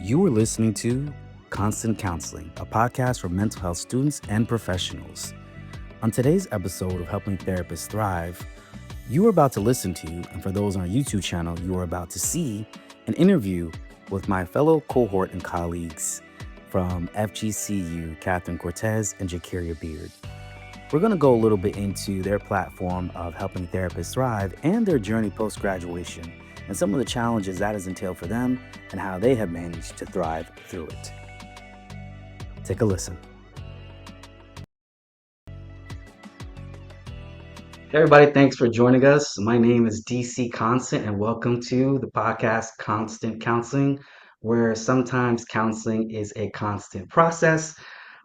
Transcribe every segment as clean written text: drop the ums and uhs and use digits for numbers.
You are listening to Constant Counseling, a podcast for mental health students and professionals. On today's episode of Helping Therapists Thrive, you are about to listen to, and for those on our YouTube channel, you are about to see an interview with my fellow cohort and colleagues from FGCU, Catherine Cortes and Jackeria Beard. We're going to go a little bit into their platform of helping therapists thrive and their journey post-graduation and some of the challenges that has entailed for them and how they have managed to thrive through it. Take a listen. Hey everybody, thanks for joining us. My name is DC Constant and welcome to the podcast Constant Counseling, where sometimes counseling is a constant process.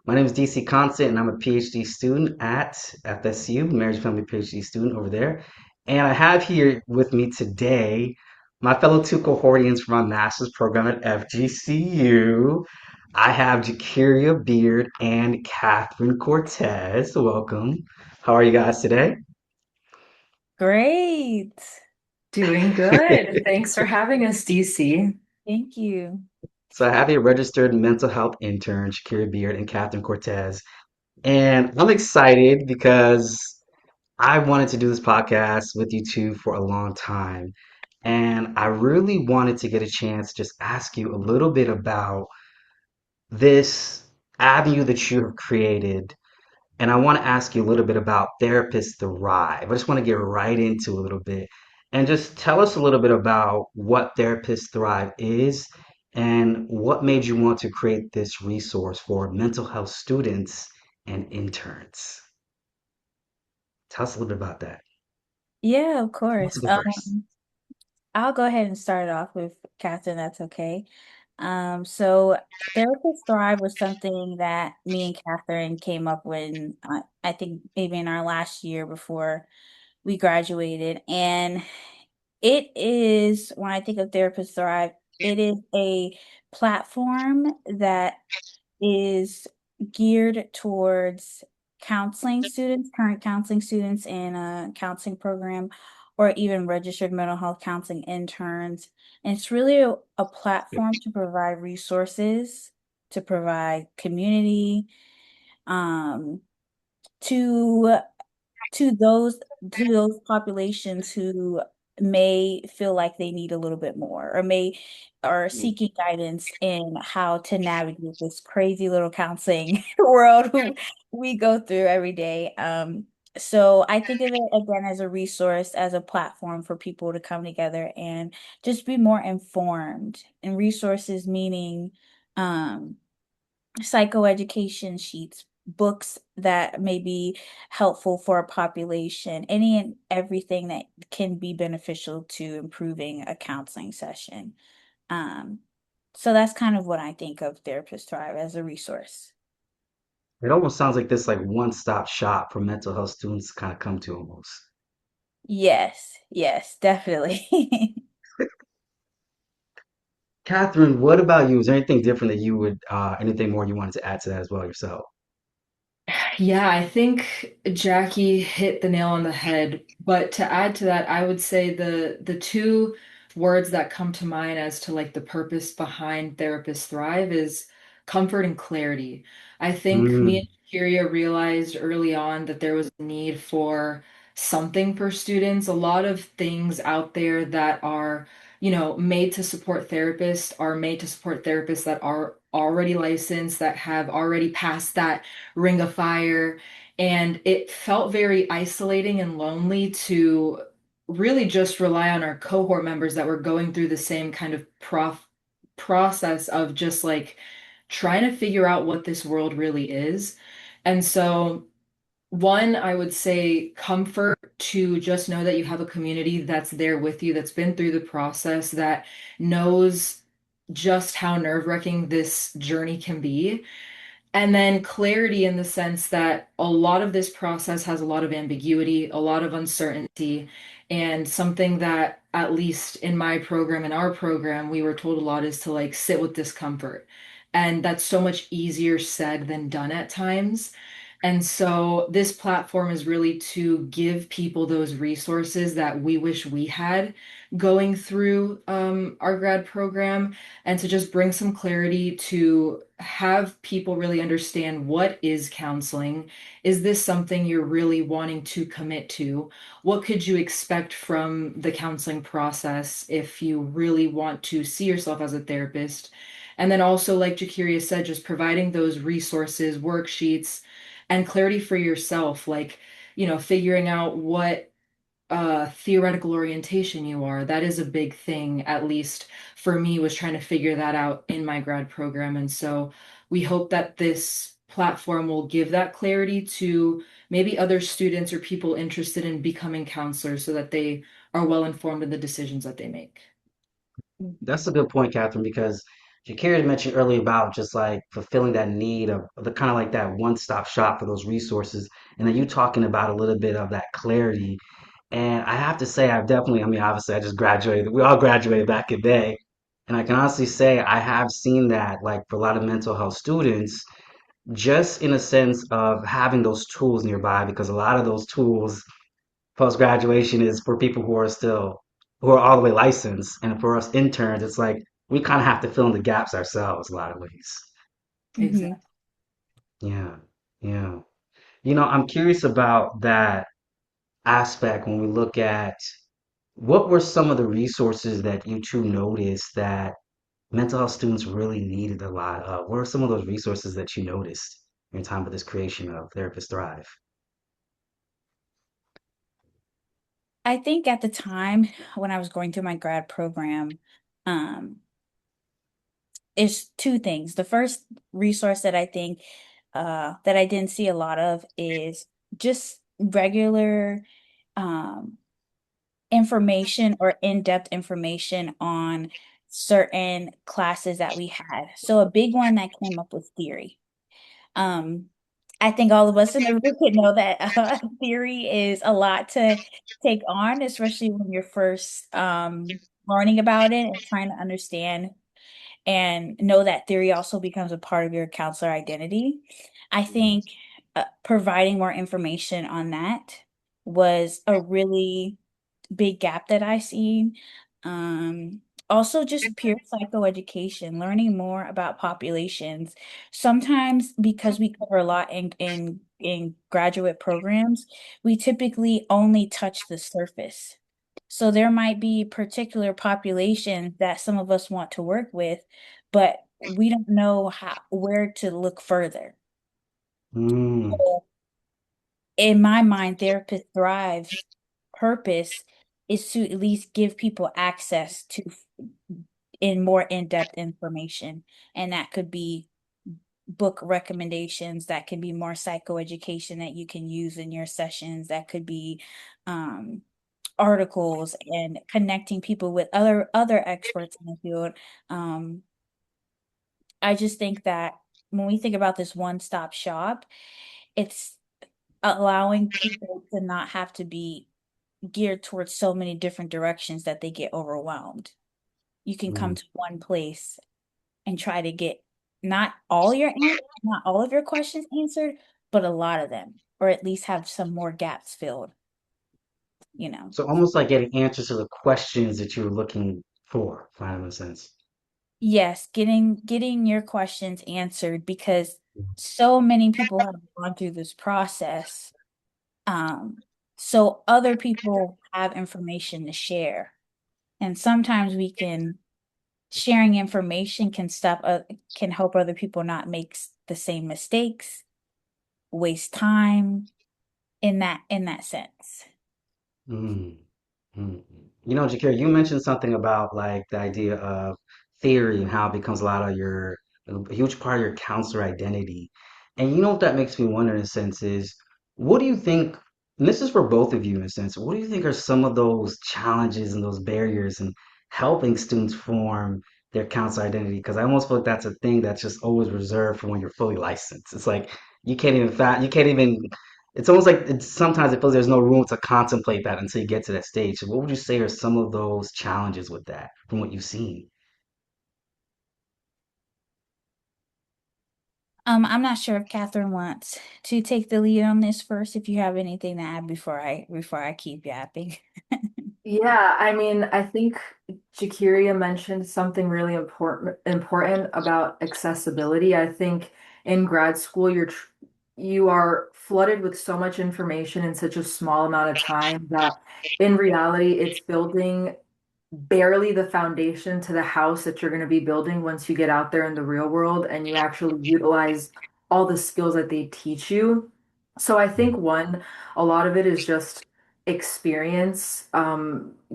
My name is DC Constant, and I'm a PhD student at FSU, Marriage Family PhD student over there. And I have here with me today my fellow two cohortians from my master's program at FGCU. I have Jackeria Beard and Catherine Cortez. Welcome. How are you guys today? Great. Doing good. Thanks for having us, DC. Thank you. So I have a registered mental health intern, Jackeria Beard and Catherine Cortez. And I'm excited because I wanted to do this podcast with you two for a long time. And I really wanted to get a chance to just ask you a little bit about this avenue that you have created. And I want to ask you a little bit about Therapists Thrive. I just want to get right into a little bit and just tell us a little bit about what Therapists Thrive is and what made you want to create this resource for mental health students and interns. Tell us a little bit about that. Yeah, of What's course. the first? I'll go ahead and start it off with Catherine, that's okay. So Therapist Thrive was something that me and Catherine came up with, I think maybe in our last year before we graduated. And it is, when I think of Therapist Thrive, it is a platform that is geared towards counseling students, current counseling students in a counseling program, or even registered mental health counseling interns. And it's really a platform to provide resources, to provide community, um, to to those to those populations who may feel like they need a little bit more or may are Mm. seeking guidance in how to navigate this crazy little counseling world who we go through every day. So I think of it again as a resource, as a platform for people to come together and just be more informed. And resources meaning um psychoeducation sheets, books that may be helpful for a population, any and everything that can be beneficial to improving a counseling session. Um, so that's kind of what I think of Therapist Thrive as a resource. It almost sounds like this like one-stop shop for mental health students to kind of come to almost. Yes, yes, definitely. Catherine, what about you? Is there anything different that you would, anything more you wanted to add to that as well yourself? Yeah, I think Jackie hit the nail on the head. But to add to that, I would say the two words that come to mind as to like the purpose behind Therapists Thrive is comfort and clarity. I think me Mm, and Kyria realized early on that there was a need for something for students. A lot of things out there that are, made to support therapists are made to support therapists that are already licensed, that have already passed that ring of fire. And it felt very isolating and lonely to really just rely on our cohort members that were going through the same kind of process of just like trying to figure out what this world really is. And so, one, I would say comfort to just know that you have a community that's there with you, that's been through the process, that knows just how nerve-wracking this journey can be. And then clarity in the sense that a lot of this process has a lot of ambiguity, a lot of uncertainty, and something that, at least in my program, in our program, we were told a lot is to like sit with discomfort. And that's so much easier said than done at times. And so this platform is really to give people those resources that we wish we had going through our grad program, and to just bring some clarity to have people really understand what is counseling. Is this something you're really wanting to commit to? What could you expect from the counseling process if you really want to see yourself as a therapist? And then also, like Jackeria said, just providing those resources, worksheets, and clarity for yourself, like, figuring out what theoretical orientation you are. That is a big thing, at least for me, was trying to figure that out in my grad program. And so we hope that this platform will give that clarity to maybe other students or people interested in becoming counselors so that they are well informed in the decisions that they make. That's a good point, Catherine, because Jackeria mentioned earlier about just like fulfilling that need of the kind of like that one-stop shop for those resources. And then you talking about a little bit of that clarity. And I have to say, I've definitely, I mean, obviously, I just graduated. We all graduated back in May. And I can honestly say I have seen that, like, for a lot of mental health students, just in a sense of having those tools nearby, because a lot of those tools post graduation is for people who are all the way licensed. And for us interns, it's like we kind of have to fill in the gaps ourselves a lot of ways. Hmm. Exactly. Yeah. Yeah. I'm curious about that aspect when we look at what were some of the resources that you two noticed that mental health students really needed a lot of? What are some of those resources that you noticed in your time with this creation of Therapist Thrive? I think at the time when I was going through my grad program, um, it's two things. The first resource that I think that I didn't see a lot of is just regular um, information or in-depth information on certain classes that we had. So a big one that came up was theory. Um, I think all of us in the room could know that theory is a lot to take on, especially when you're first learning about it and trying to understand and know that theory also becomes a part of your counselor identity. I think providing more information on that was a really big gap that I see. Um, Also just pure psychoeducation, learning more about populations. Sometimes because we cover a lot in graduate programs, we typically only touch the surface. So there might be particular populations that some of us want to work with, but we don't know how where to look further. Mm, So in my mind, Therapist Thrive's purpose is to at least give people access to in more in-depth information. And that could be book recommendations, that can be more psychoeducation that you can use in your sessions, that could be um, articles and connecting people with other experts in the field. Um, I just think that when we think about this one-stop shop, it's allowing people to not have to be geared towards so many different directions that they get overwhelmed. You can come mm. to one place and try to get not all of your questions answered, but a lot of them, or at least have some more gaps filled, you know. So almost like getting answers to the questions that you were looking for, kind of in a sense. Yes, getting your questions answered because so many people have gone through this process. Um, so other people have information to share. And sometimes we can sharing information can help other people not make the same mistakes, waste time in that sense. Mm. Mm. Jakir, you mentioned something about like the idea of theory and how it becomes a huge part of your counselor identity. And you know what that makes me wonder in a sense is, what do you think, and this is for both of you in a sense, what do you think are some of those challenges and those barriers in helping students form their counselor identity? Because I almost feel like that's a thing that's just always reserved for when you're fully licensed. It's like you can't even it's almost like sometimes it feels there's no room to contemplate that until you get to that stage. So what would you say are some of those challenges with that from what you've seen? I'm not sure if Catherine wants to take the lead on this first, if you have anything to add before I keep yapping. Yeah, I mean, I think Jackeria mentioned something really important about accessibility. I think in grad school you are flooded with so much information in such a small amount of time that in reality it's building barely the foundation to the house that you're going to be building once you get out there in the real world and you actually utilize all the skills that they teach you. So I think one, a lot of it is just experience,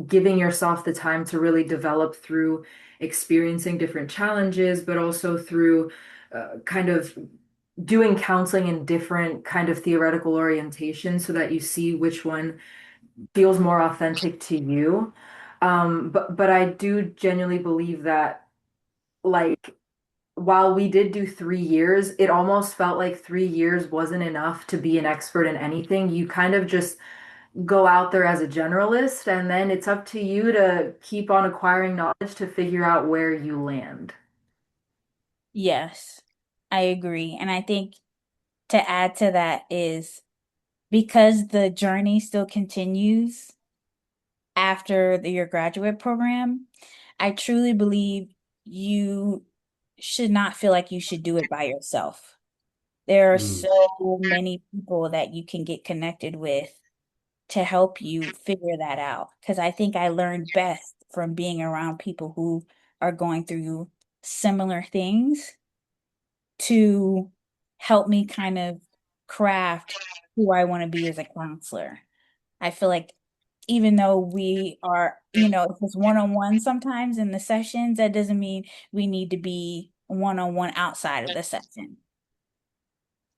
giving yourself the time to really develop through experiencing different challenges, but also through kind of doing counseling in different kind of theoretical orientations so that you see which one feels more authentic to you. But I do genuinely believe that like while we did do 3 years, it almost felt like 3 years wasn't enough to be an expert in anything. You kind of just go out there as a generalist, and then it's up to you to keep on acquiring knowledge to figure out where you land. Yes, I agree. And I think to add to that is because the journey still continues after your graduate program, I truly believe you should not feel like you should do it by yourself. There are Mm. so many people that you can get connected with to help you figure that out. Because I think I learned best from being around people who are going through similar things to help me kind of craft who I want to be as a counselor. I feel like even though we are, if it's one-on-one sometimes in the sessions, that doesn't mean we need to be one-on-one outside of the session.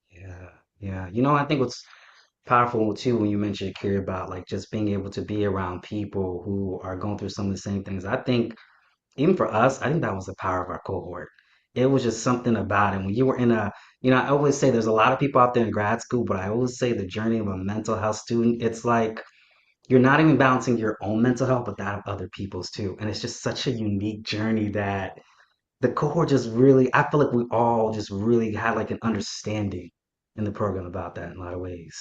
Yeah, yeah. I think what's powerful too when you mentioned Kiri about like just being able to be around people who are going through some of the same things. I think even for us, I think that was the power of our cohort. It was just something about it. When you were in I always say there's a lot of people out there in grad school, but I always say the journey of a mental health student, it's like you're not even balancing your own mental health, but that of other people's too. And it's just such a unique journey that the cohort just really, I feel like we all just really had like an understanding in the program about that in a lot of ways.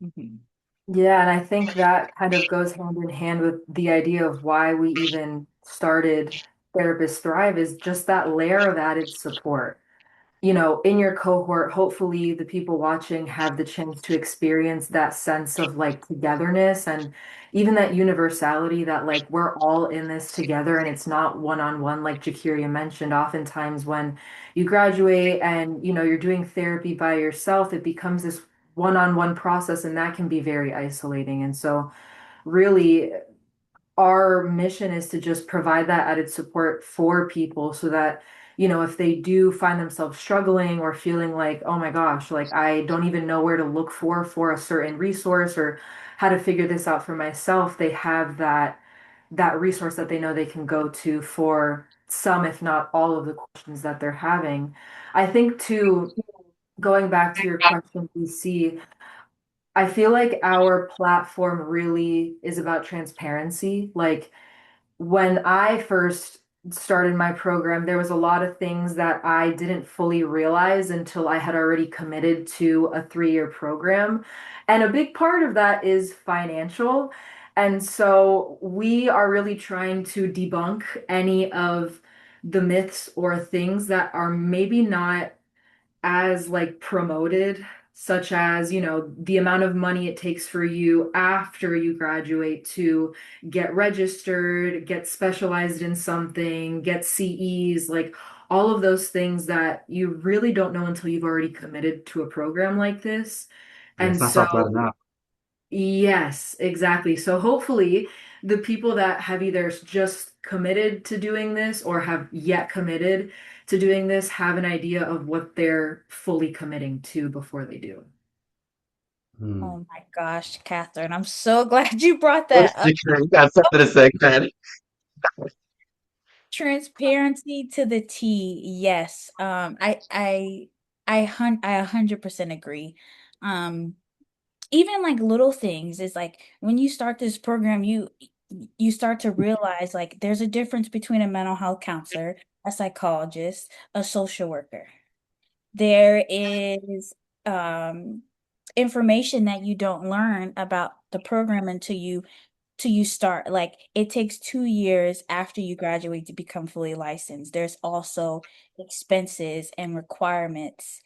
Mhm. Yeah, and I think that kind of goes hand in hand with the idea of why we even started Therapists Thrive is just that layer of added support. In your cohort, hopefully the people watching have the chance to experience that sense of like togetherness and even that universality that like we're all in this together and it's not one-on-one like Jakiria mentioned. Oftentimes when you graduate and you're doing therapy by yourself, it becomes this one-on-one process and that can be very isolating. And so really our mission is to just provide that added support for people so that, if they do find themselves struggling or feeling like, oh my gosh, like I don't even know where to look for a certain resource or how to figure this out for myself, they have that resource that they know they can go to for some, if not all of the questions that they're having. I think too, going back to your question, BC, I feel like our platform really is about transparency. Like when I first started my program, there was a lot of things that I didn't fully realize until I had already committed to a 3-year program. And a big part of that is financial. And so we are really trying to debunk any of the myths or things that are maybe not as like promoted, such as, the amount of money it takes for you after you graduate to get registered, get specialized in something, get CEs, like all of those things that you really don't know until you've already committed to a program like this. Yeah, And it's not talked about so enough. yes, exactly. So hopefully, the people that have either just committed to doing this or have yet committed to doing this have an idea of what they're fully committing to before they do. Hmm. Oh my gosh, Catherine, I'm so glad you brought What that is up. the You got something to say, man. Transparency to the T. Yes. I 100% agree. Um, Even like little things is like when you start this program, you start to realize like there's a difference between a mental health counselor, a psychologist, a social worker. There is um, information that you don't learn about the program until you start. Like it takes 2 years after you graduate to become fully licensed. There's also expenses and requirements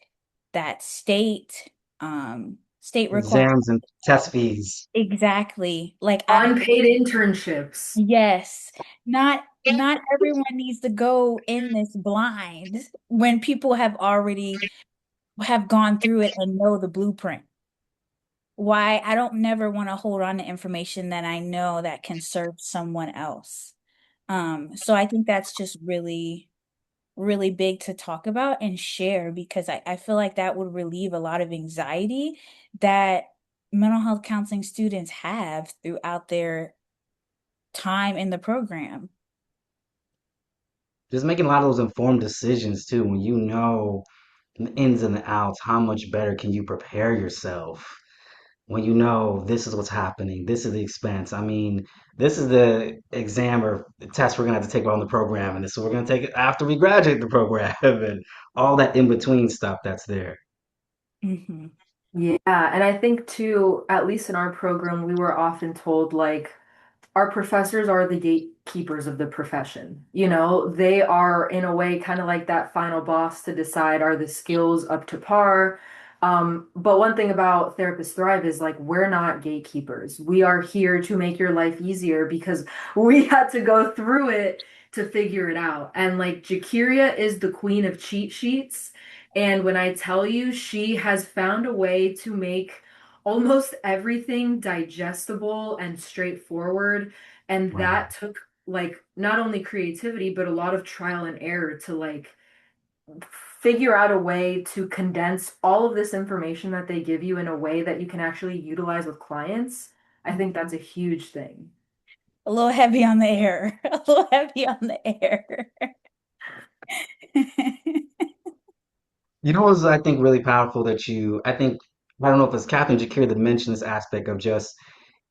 that state require. Exams and test fees. Exactly. Like I Unpaid internships. Yes. Not everyone needs to go in this blind when people have already have gone through it and know the blueprint. Why I don't never want to hold on to information that I know that can serve someone else. So I think that's just really, really big to talk about and share because I feel like that would relieve a lot of anxiety that mental health counseling students have throughout their time in the program. Just making a lot of those informed decisions too, when you know the ins and the outs, how much better can you prepare yourself when you know this is what's happening, this is the expense. I mean, this is the exam or the test we're gonna have to take on the program, and this is we're gonna take it after we graduate the program, and all that in between stuff that's there. Hmm. Yeah, and I think too, at least in our program, we were often told like our professors are the gatekeepers of the profession. You know, they are in a way kind of like that final boss to decide are the skills up to par. But one thing about Therapists Thrive is like we're not gatekeepers. We are here to make your life easier because we had to go through it to figure it out. And like Jackeria is the queen of cheat sheets. And when I tell you, she has found a way to make almost everything digestible and straightforward. And Wow. that took like not only creativity, but a lot of trial and error to like figure out a way to condense all of this information that they give you in a way that you can actually utilize with clients. I think that's a huge thing. A little heavy on the air. A little heavy on the air. You know what was I think really powerful that I think I don't know if it's Catherine Jakir that mentioned this aspect of just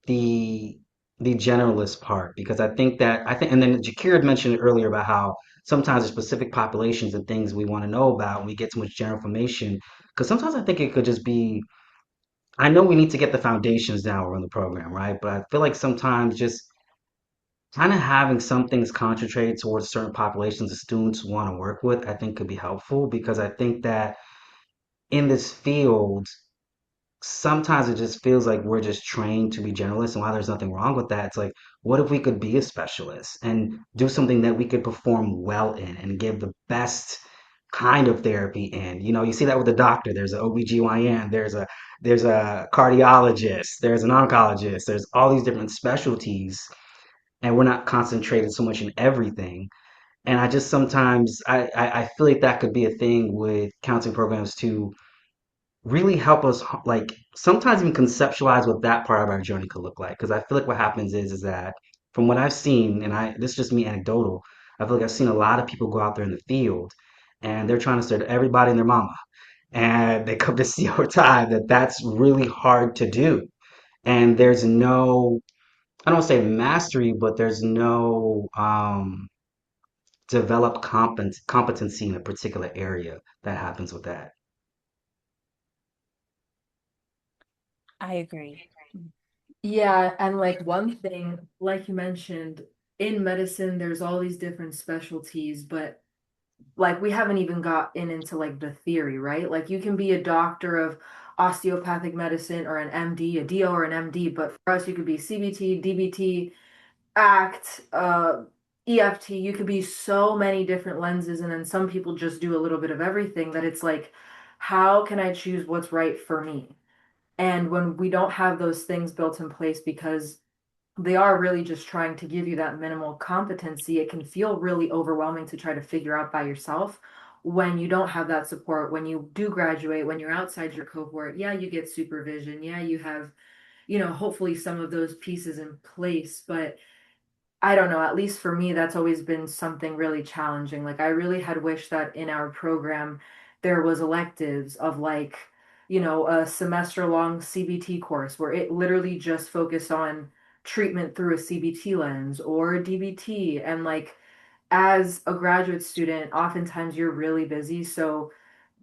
the the generalist part because I think and then Jakir had mentioned it earlier about how sometimes there's specific populations and things we want to know about and we get too much general information because sometimes I think it could just be I know we need to get the foundations down around the program, right? But I feel like sometimes just kind of having some things concentrated towards certain populations of students want to work with, I think could be helpful because I think that in this field, sometimes it just feels like we're just trained to be generalists. And while there's nothing wrong with that, it's like, what if we could be a specialist and do something that we could perform well in and give the best kind of therapy in? You know, you see that with the doctor. There's an OBGYN, there's a cardiologist, there's an oncologist, there's all these different specialties, and we're not concentrated so much in everything. And I just sometimes I feel like that could be a thing with counseling programs to really help us like sometimes even conceptualize what that part of our journey could look like. Because I feel like what happens is that from what I've seen, and I this is just me anecdotal, I feel like I've seen a lot of people go out there in the field and they're trying to serve everybody and their mama. And they come to see over time that that's really hard to do. And there's no, I don't want to say mastery, but there's no developed competency in a particular area that happens with that. I agree. Yeah, and like one thing, like you mentioned, in medicine, there's all these different specialties, but like we haven't even gotten into like the theory, right? Like you can be a doctor of osteopathic medicine or an MD, a DO or an MD, but for us you could be CBT, DBT, ACT, EFT. You could be so many different lenses, and then some people just do a little bit of everything that it's like, how can I choose what's right for me? And when we don't have those things built in place because they are really just trying to give you that minimal competency, it can feel really overwhelming to try to figure out by yourself when you don't have that support. When you do graduate, when you're outside your cohort, yeah, you get supervision. Yeah, you have, hopefully some of those pieces in place. But I don't know, at least for me, that's always been something really challenging. Like, I really had wished that in our program there was electives of like, a semester long CBT course where it literally just focused on treatment through a CBT lens or DBT. And like, as a graduate student, oftentimes you're really busy. So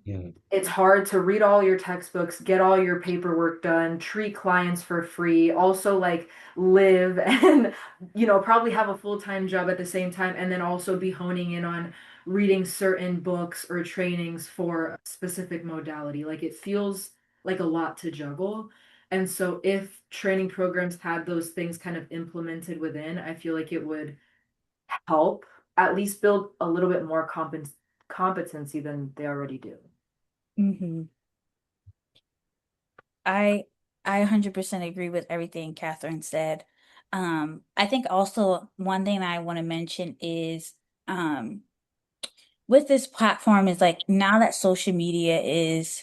Yeah. It's hard to read all your textbooks, get all your paperwork done, treat clients for free, also like live and probably have a full-time job at the same time and then also be honing in on reading certain books or trainings for a specific modality. Like it feels like a lot to juggle. And so if training programs had those things kind of implemented within, I feel like it would help at least build a little bit more competency than they already do. Hmm. I I 100% agree with everything Catherine said. I think also one thing I want to mention is um with this platform is like now that social media is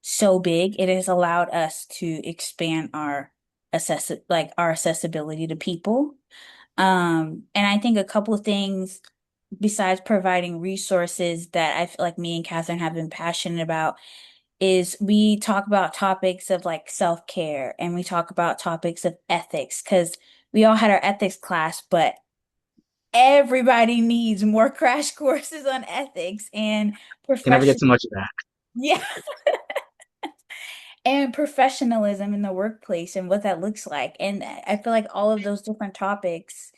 so big, it has allowed us to expand our our accessibility to people. And I think a couple of things besides providing resources that I feel like me and Catherine have been passionate about is we talk about topics of like self-care and we talk about topics of ethics because we all had our ethics class, but everybody needs more crash courses on ethics and Can never get profession. too much of that. Yeah, and professionalism in the workplace and what that looks like. And I feel like all of those different topics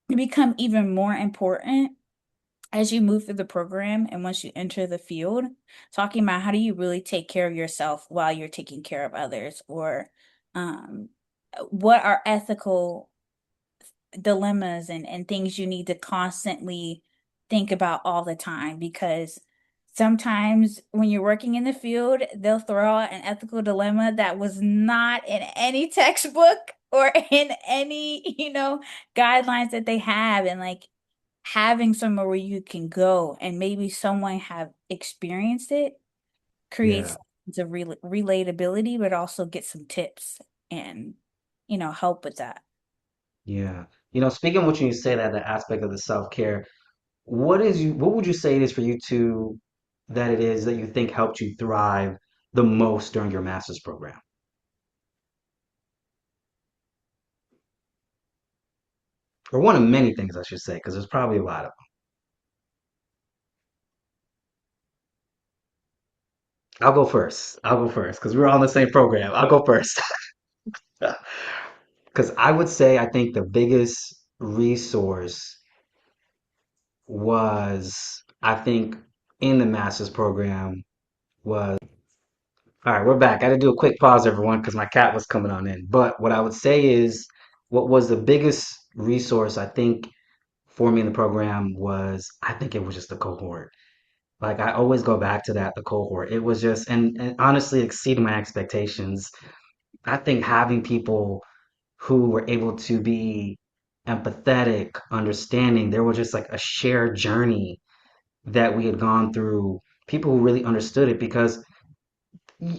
become even more important as you move through the program and once you enter the field, talking about how do you really take care of yourself while you're taking care of others, or um, what are ethical dilemmas and things you need to constantly think about all the time because sometimes when you're working in the field, they'll throw out an ethical dilemma that was not in any textbook or in any, guidelines that they have. And like having somewhere where you can go and maybe someone have experienced it Yeah. creates the relatability, but also get some tips and, help with that. Yeah. Speaking of which, when you say that, the aspect of the self-care, what would you say it is for you to that it is that you think helped you thrive the most during your master's program? Or one of many things, I should say, because there's probably a lot of them. I'll go first. I'll go first because we're all in the same program. I'll go first. Because I would say I think the biggest resource was, I think, in the master's program was, all right, we're back. I had to do a quick pause, everyone, because my cat was coming on in. But what I would say is, what was the biggest resource I think for me in the program was, I think it was just the cohort. Like I always go back to that, the cohort. It was just, and honestly exceeded my expectations. I think having people who were able to be empathetic, understanding, there was just like a shared journey that we had gone through, people who really understood it because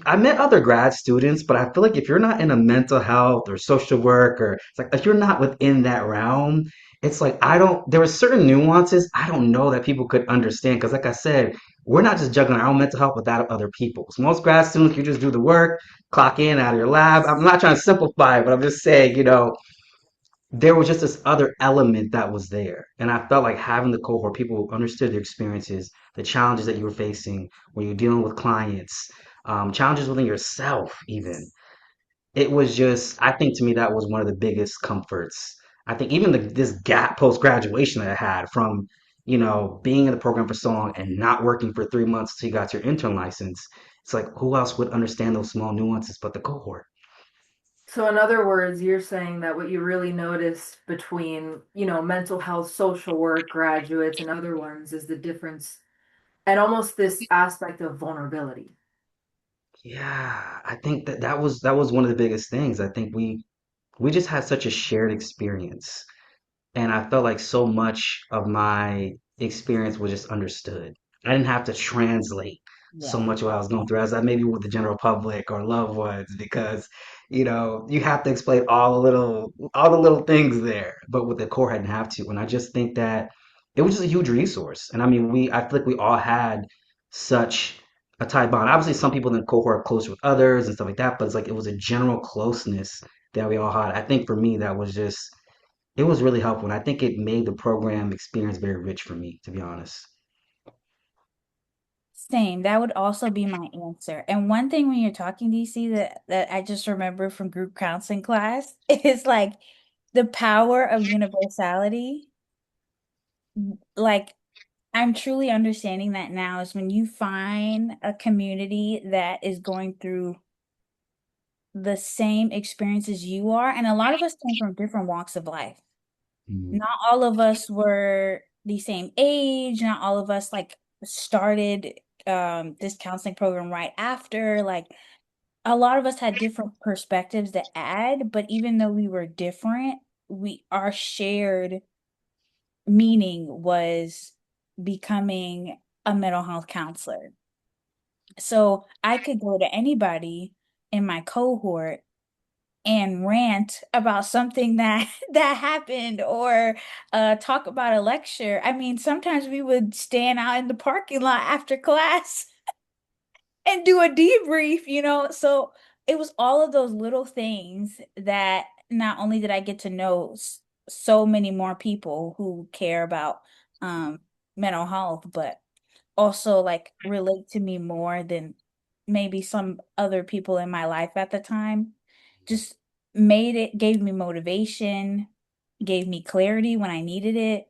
I met other grad students, but I feel like if you're not in a mental health or social work or it's like if you're not within that realm, it's like I don't there were certain nuances I don't know that people could understand because like I said, we're not just juggling our own mental health without other people's. Most grad students, you just do the work, clock in out of your lab. I'm not trying to simplify it, but I'm just saying, there was just this other element that was there. And I felt like having the cohort, people who understood their experiences, the challenges that you were facing when you're dealing with clients, challenges within yourself, even. It was just, I think to me, that was one of the biggest comforts. I think even this gap post graduation that I had from, being in the program for so long and not working for 3 months till you got your intern license. It's like, who else would understand those small nuances but the cohort? So, in other words, you're saying that what you really noticed between, mental health, social work graduates and other ones is the difference and almost this aspect of vulnerability. Yeah, I think that was one of the biggest things. I think we just had such a shared experience. And I felt like so much of my experience was just understood. I didn't have to translate so Yeah. much of what I was going through as I maybe with the general public or loved ones because, you have to explain all the little things there. But with the core I didn't have to. And I just think that it was just a huge resource. And I mean I feel like we all had such a tight bond. Obviously some people in the cohort are closer with others and stuff like that, but it's like it was a general closeness that we all had. I think for me that was just it was really helpful, and I think it made the program experience very rich for me, to be honest. Same. That would also be my answer. And one thing when you're talking, DC, that I just remember from group counseling class is like the power of universality. Like I'm truly understanding that now is when you find a community that is going through the same experiences you are, and a lot of us came from different walks of life. Mm, Not all of us were the same age, not all of us like started this counseling program right after. Like a lot of us had different perspectives to add, but even though we were different, we our shared meaning was becoming a mental health counselor. So I could go to anybody in my cohort and rant about something that that happened or talk about a lecture. I mean, sometimes we would stand out in the parking lot after class and do a debrief, you know? So it was all of those little things that not only did I get to know so many more people who care about um mental health, but also like relate to me more than maybe some other people in my life at the time. Just gave me motivation, gave me clarity when I needed it,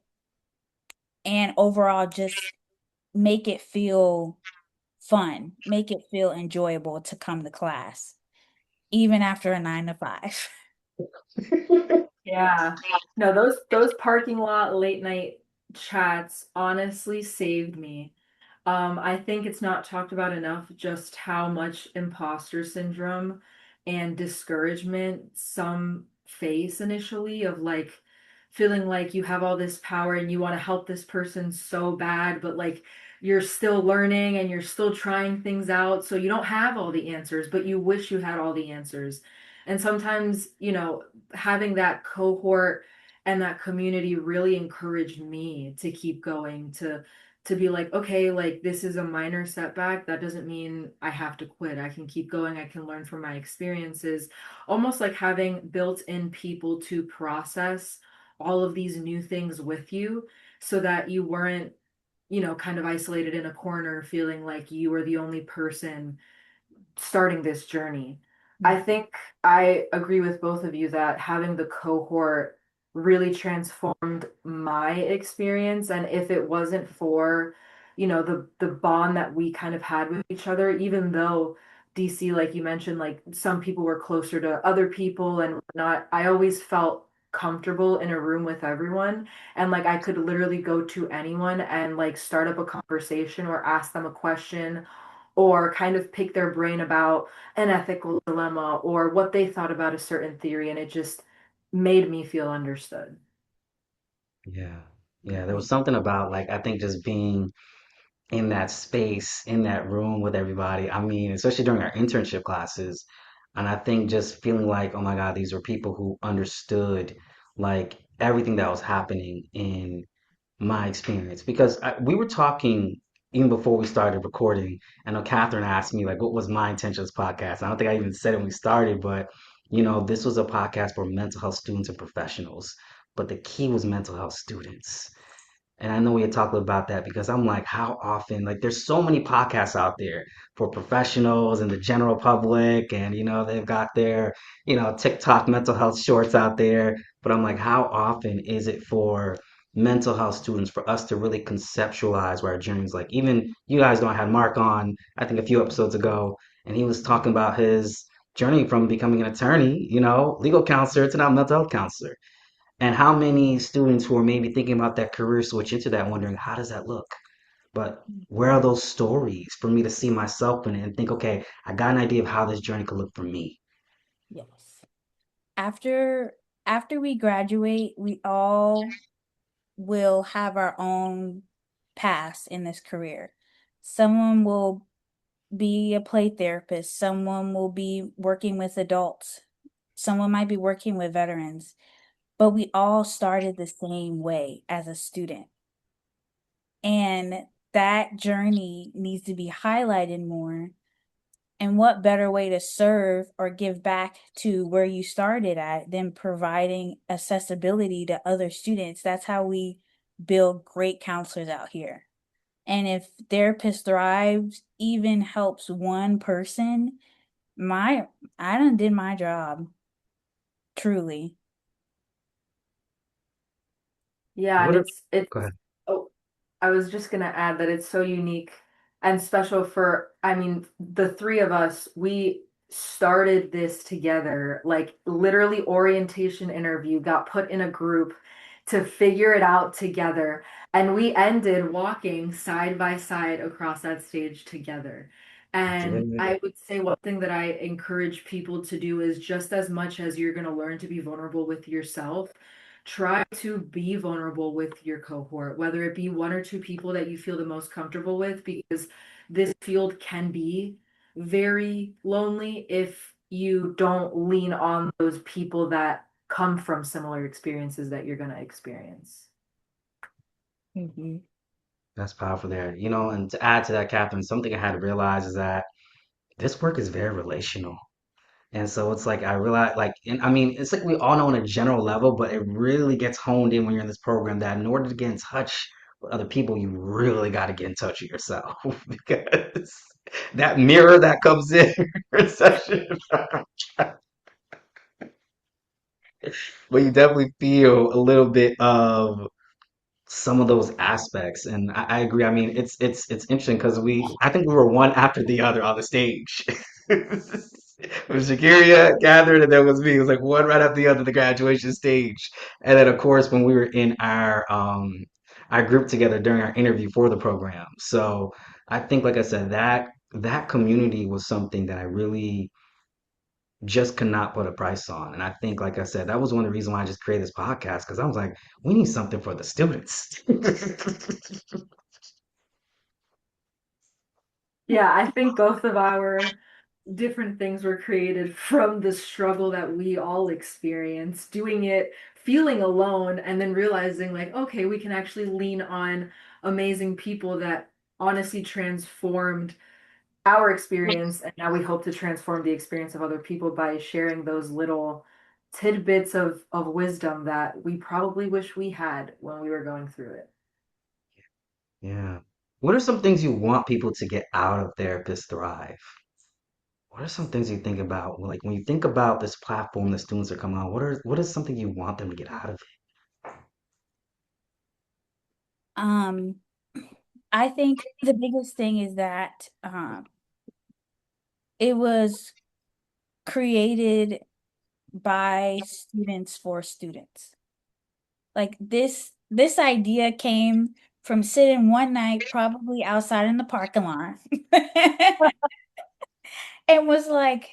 and overall just make it feel fun, make it feel enjoyable to come to class, even after a 9 to 5. Yeah. No, those parking lot late night chats honestly saved me. I think it's not talked about enough just how much imposter syndrome and discouragement some face initially of like feeling like you have all this power and you want to help this person so bad, but like you're still learning and you're still trying things out. So you don't have all the answers, but you wish you had all the answers. And sometimes, having that cohort and that community really encouraged me to keep going, to be like, okay, like this is a minor setback. That doesn't mean I have to quit. I can keep going. I can learn from my experiences. Almost like having built-in people to process all of these new things with you so that you weren't, kind of isolated in a corner feeling like you were the only person starting this journey. I think I agree with both of you that having the cohort really transformed my experience. And if it wasn't for, the bond that we kind of had with each other, even though DC, like you mentioned, like some people were closer to other people and whatnot, I always felt comfortable in a room with everyone. And like I could literally go to anyone and like start up a conversation or ask them a question or kind of pick their brain about an ethical dilemma or what they thought about a certain theory, and it just made me feel understood. yeah. Yeah, there was something about like I think just being in that space, in that room with everybody. I mean, especially during our internship classes. And I think just feeling like, oh my God, these were people who understood like everything that was happening in my experience. Because we were talking even before we started recording. I know Catherine asked me like, what was my intention of this podcast? I don't think I even said it when we started, but this was a podcast for mental health students and professionals. But the key was mental health students. And I know we had talked about that because I'm like, how often, like, there's so many podcasts out there for professionals and the general public, and they've got their, TikTok mental health shorts out there. But I'm like, how often is it for mental health students for us to really conceptualize what our journeys like? Even you guys know I had Mark on, I think a few episodes ago, and he was talking about his journey from becoming an attorney, legal counselor to now mental health counselor. And how many students who are maybe thinking about that career switch into that, wondering, how does that look? But where are those stories for me to see myself in it and think, okay, I got an idea of how this journey could look for me? Yes. After after we graduate, we all will have our own paths in this career. Someone will be a play therapist, someone will be working with adults, someone might be working with veterans, but we all started the same way as a student. And that journey needs to be highlighted more. And what better way to serve or give back to where you started at than providing accessibility to other students? That's how we build great counselors out here. And if Therapist Thrives even helps one person, my I done did my job, truly. Yeah, and What are, it's go ahead. oh, I was just gonna add that it's so unique and special for, I mean, the three of us, we started this together, like literally orientation interview, got put in a group to figure it out together, and we ended walking side by side across that stage together. And Yeah, I would say one thing that I encourage people to do is just as much as you're going to learn to be vulnerable with yourself, try to be vulnerable with your cohort, whether it be one or two people that you feel the most comfortable with, because this field can be very lonely if you don't lean on those people that come from similar experiences that you're going to experience. Mhm. that's powerful there. And to add to that, Catherine, something I had to realize is that this work is very relational. And so it's like I realize, like, and I mean, it's like we all know on a general level, but it really gets honed in when you're in this program that in order to get in touch with other people, you really got to get in touch with yourself because that mirror that comes in your session, but you definitely feel a little bit of some of those aspects. And I agree. I mean, it's interesting because I think we were one after the other on the stage. It was Jackeria gathered, and then was me. It was like one right after the other, the graduation stage. And then, of course, when we were in our group together during our interview for the program. So I think, like I said, that community was something that I really just could not put a price on. And I think, like I said, that was one of the reasons why I just created this podcast because I was like, we need something for the students. Yeah, I think both of our different things were created from the struggle that we all experience, doing it, feeling alone, and then realizing, like, okay, we can actually lean on amazing people that honestly transformed our experience. And now we hope to transform the experience of other people by sharing those little tidbits of wisdom that we probably wish we had when we were going through it. Yeah. What are some things you want people to get out of Therapist Thrive? What are some things you think about? Like when you think about this platform the students are coming on, what is something you want them to get out of it? Um, I think the biggest thing is that it was created by students for students. Like this idea came from sitting one night, probably outside in the parking lot, and was like,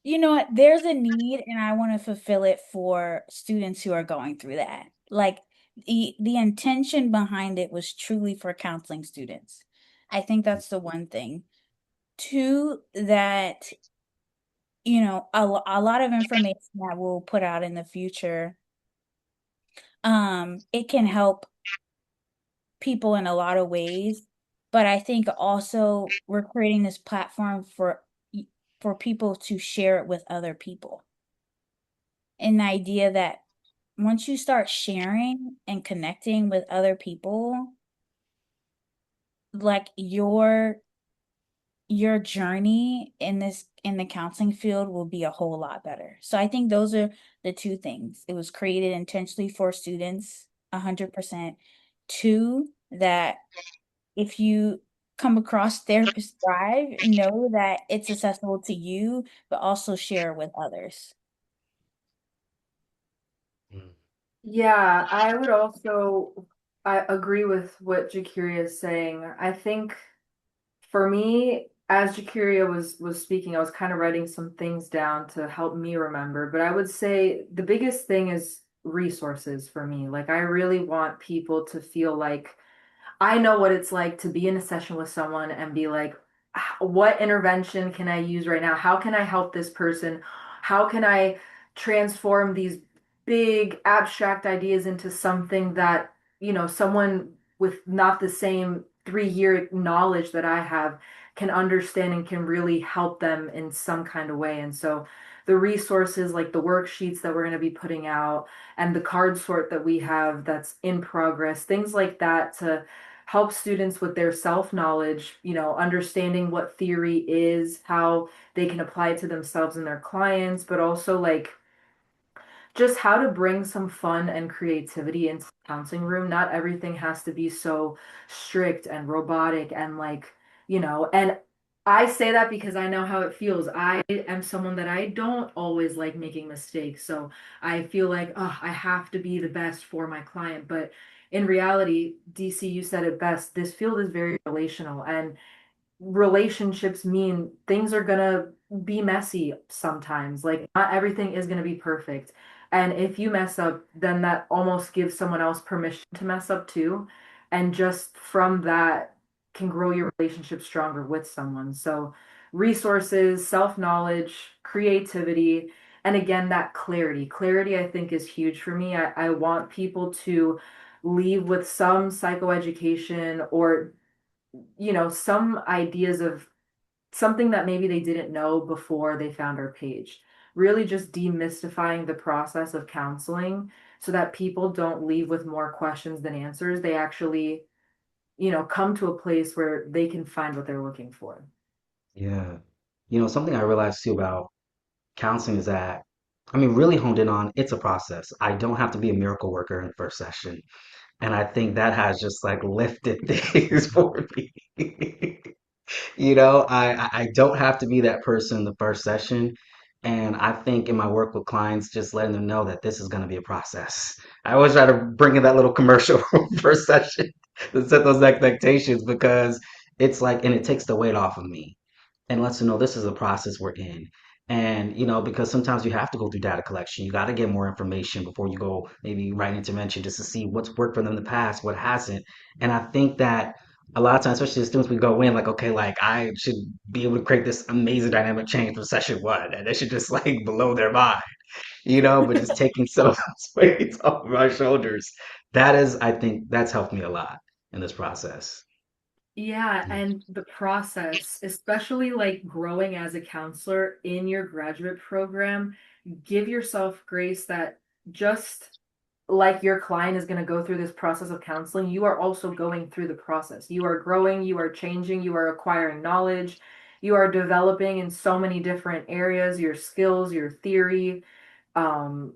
you know what, there's a need and I want to fulfill it for students who are going through that. Like the intention behind it was truly for counseling students. I think that's the one thing. Two, that a lot of information that we'll put out in the future, it can help people in a lot of ways, but I think also we're creating this platform for people to share it with other people. And the idea that once you start sharing and connecting with other people, like your journey in the counseling field will be a whole lot better. So I think those are the two things. It was created intentionally for students, 100%. Two, that if you come across Therapist Thrive, know that it's accessible to you, but also share with others. Mm. Yeah, I would also I agree with what Jackeria is saying. I think for me, as Jackeria was speaking, I was kind of writing some things down to help me remember. But I would say the biggest thing is resources for me. Like I really want people to feel like I know what it's like to be in a session with someone and be like, what intervention can I use right now? How can I help this person? How can I transform these big abstract ideas into something that, someone with not the same 3 year knowledge that I have can understand and can really help them in some kind of way. And so the resources like the worksheets that we're going to be putting out and the card sort that we have that's in progress, things like that to help students with their self-knowledge, understanding what theory is, how they can apply it to themselves and their clients, but also like just how to bring some fun and creativity into the counseling room. Not everything has to be so strict and robotic and and I say that because I know how it feels. I am someone that I don't always like making mistakes. So I feel like, oh, I have to be the best for my client. But in reality, DC, you said it best. This field is very relational, and relationships mean things are gonna be messy sometimes. Like, not everything is gonna be perfect. And if you mess up, then that almost gives someone else permission to mess up too. And just from that can grow your relationship stronger with someone. So, resources, self knowledge, creativity, and again, that clarity. Clarity, I think, is huge for me. I want people to leave with some psychoeducation or some ideas of something that maybe they didn't know before they found our page. Really just demystifying the process of counseling so that people don't leave with more questions than answers. They actually, come to a place where they can find what they're looking for. Yeah. Something I realized too about counseling is that, I mean, really honed in on it's a process. I don't have to be a miracle worker in the first session. And I think that has just like lifted things for me. I don't have to be that person in the first session. And I think in my work with clients, just letting them know that this is going to be a process. I always try to bring in that little commercial first session to set those expectations because it's like, and it takes the weight off of me and lets them know this is a process we're in. And, because sometimes you have to go through data collection, you got to get more information before you go maybe write intervention just to see what's worked for them in the past, what hasn't. And I think that a lot of times, especially as students, we go in like, okay, like I should be able to create this amazing dynamic change from session one, and they should just like blow their mind, but just taking some of those weights off of our shoulders. That is, I think that's helped me a lot in this process. Yeah, Yeah. and the process, especially like growing as a counselor in your graduate program, give yourself grace that just like your client is going to go through this process of counseling, you are also going through the process. You are growing, you are changing, you are acquiring knowledge, you are developing in so many different areas, your skills, your theory, um,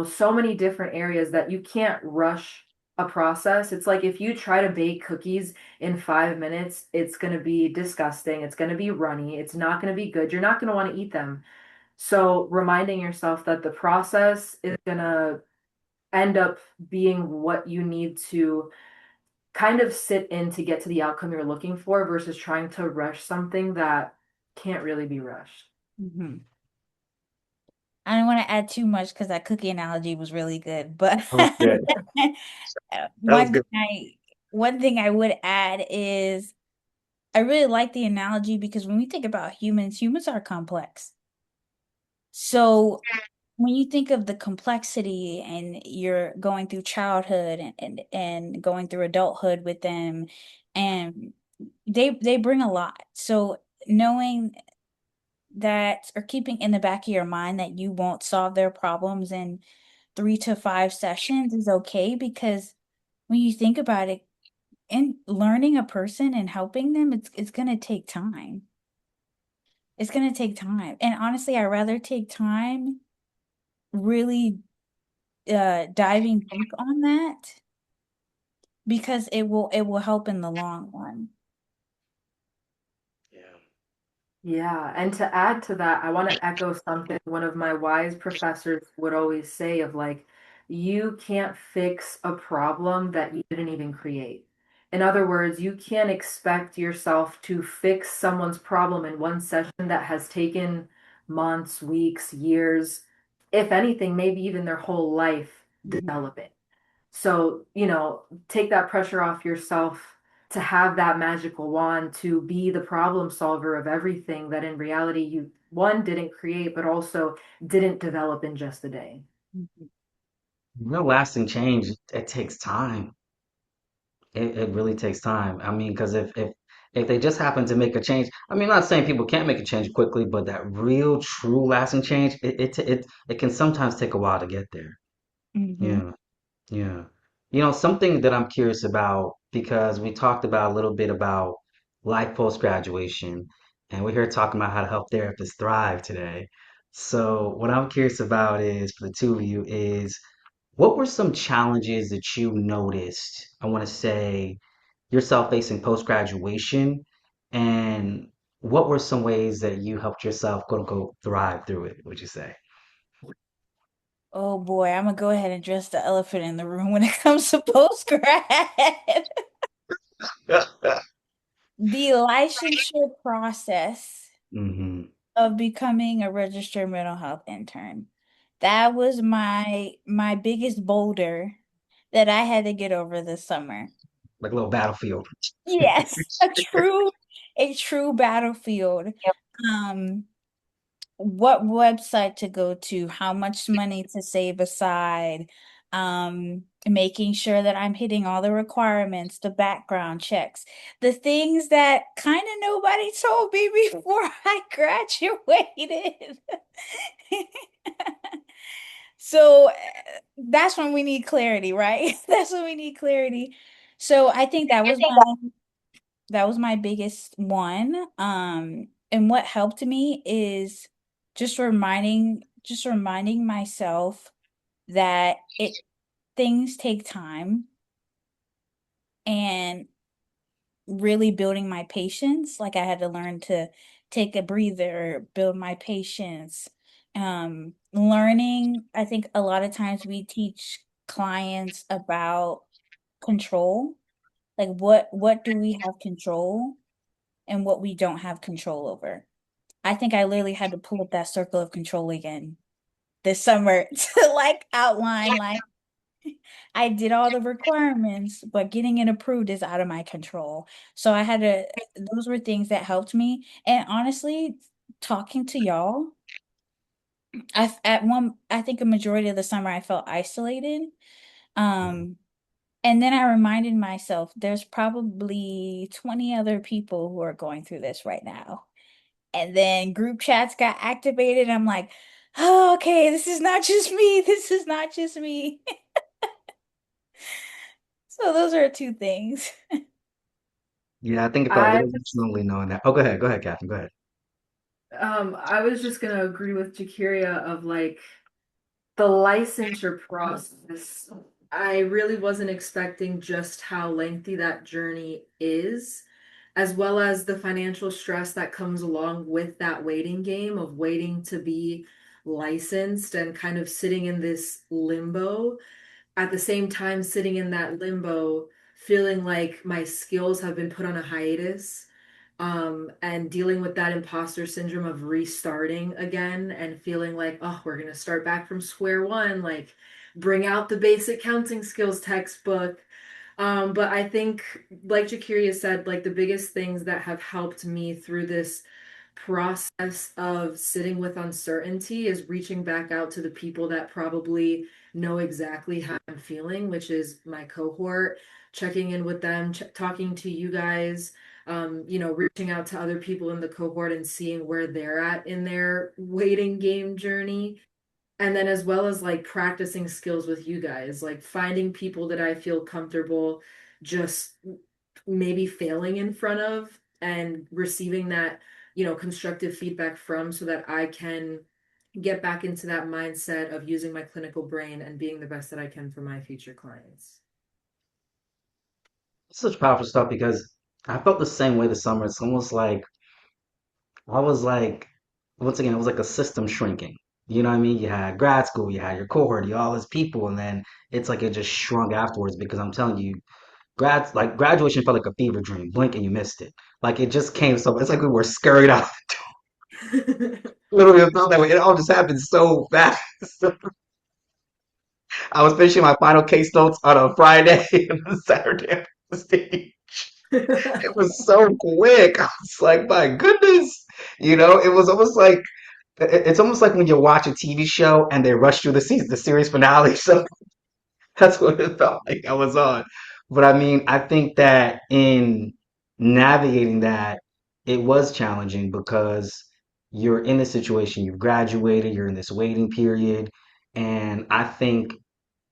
so many different areas that you can't rush a process. It's like if you try to bake cookies in 5 minutes, it's going to be disgusting. It's going to be runny. It's not going to be good. You're not going to want to eat them. So reminding yourself that the process is going to end up being what you need to kind of sit in to get to the outcome you're looking for versus trying to rush something that can't really be rushed. Mhm. I don't want to add too much because that cookie analogy was really good, but That was good. That was one thing good. I one thing I would add is I really like the analogy because when we think about humans, humans are complex. So when you think of the complexity and you're going through childhood and going through adulthood with them, and they bring a lot. So knowing that or keeping in the back of your mind that you won't solve their problems in 3 to 5 sessions is okay because when you think about it, and learning a person and helping them, it's gonna take time. It's gonna take time. And honestly, I'd rather take time really diving deep on that because it will help in the long run. Yeah. Yeah, and to add to that, I want to echo something one of my wise professors would always say of like, you can't fix a problem that you didn't even create. In other words, you can't expect yourself to fix someone's problem in one session that has taken months, weeks, years, if anything, maybe even their whole life Mhm. developing. So, take that pressure off yourself to have that magical wand to be the problem solver of everything that in reality you, one, didn't create, but also didn't develop in just a day. Mhm. Real lasting change, it takes time. It really takes time. I mean, because if they just happen to make a change, I mean, I'm not saying people can't make a change quickly, but that real, true, lasting change, it can sometimes take a while to get there. Mhm. Yeah, yeah. Something that I'm curious about. because we talked about a little bit about life post graduation, and we're here talking about how to help therapists thrive today. So, what I'm curious about is for the two of you is what were some challenges that you noticed? I want to say yourself facing post graduation, and what were some ways that you helped yourself, quote unquote, thrive through it, would you say? Oh boy, I'm gonna go ahead and address the elephant in the room when it comes to post grad. The licensure process Hmm. of becoming a registered mental health intern. That was my biggest boulder that I had to get over this summer. Like a little battlefield. Yes, a true battlefield. Um, what website to go to, how much money to save aside, making sure that I'm hitting all the requirements, the background checks, the things that kind of nobody told me before I graduated. So that's when we need clarity, right? That's when we need clarity. So I think that was my biggest one. And what helped me is just reminding myself that it things take time and really building my patience. Like I had to learn to take a breather, build my patience. Learning, I think a lot of times we teach clients about control. Like what do we have control and what we don't have control over. I think I literally had to pull up that circle of control again this summer to like outline like I did all the requirements, but getting it approved is out of my control. So I had to those were things that helped me. And honestly, talking to y'all, I think a majority of the summer I felt isolated. Um and then I reminded myself there's probably 20 other people who are going through this right now. And then group chats got activated. I'm like, oh, okay, this is not just me. This is not just me. So those are two things. Yeah, I think if I I really truly knowing that. Oh, go ahead, Catherine, go ahead. I was just gonna agree with Jackeria of like the licensure process. I really wasn't expecting just how lengthy that journey is, as well as the financial stress that comes along with that waiting game of waiting to be licensed and kind of sitting in this limbo. At the same time, sitting in that limbo, feeling like my skills have been put on a hiatus, and dealing with that imposter syndrome of restarting again and feeling like, oh, we're going to start back from square one, like bring out the basic counting skills textbook. But I think, like Jakiria said, like the biggest things that have helped me through this process of sitting with uncertainty is reaching back out to the people that probably know exactly how I'm feeling, which is my cohort, checking in with them, talking to you guys, reaching out to other people in the cohort and seeing where they're at in their waiting game journey. And then as well as like practicing skills with you guys, like finding people that I feel comfortable just maybe failing in front of and receiving that, constructive feedback from so that I can get back into that mindset of using my clinical brain and being the best that I can for my future clients. It's such powerful stuff because I felt the same way this summer. It's almost like I was like, once again, it was like a system shrinking. You know what I mean? You had grad school, you had your cohort, you had all these people, and then it's like it just shrunk afterwards because I'm telling you, graduation felt like a fever dream. Blink and you missed it. Like it just came so it's like we were scurried out. Literally it felt that way. It all just happened so fast. I was finishing my final case notes on a Friday and a Saturday on the stage. It was so quick. I was like, my goodness. It was almost like it's almost like when you watch a TV show and they rush through the series finale. So that's what it felt like I was on. But I mean, I think that in navigating that, it was challenging because you're in this situation, you've graduated, you're in this waiting period. And I think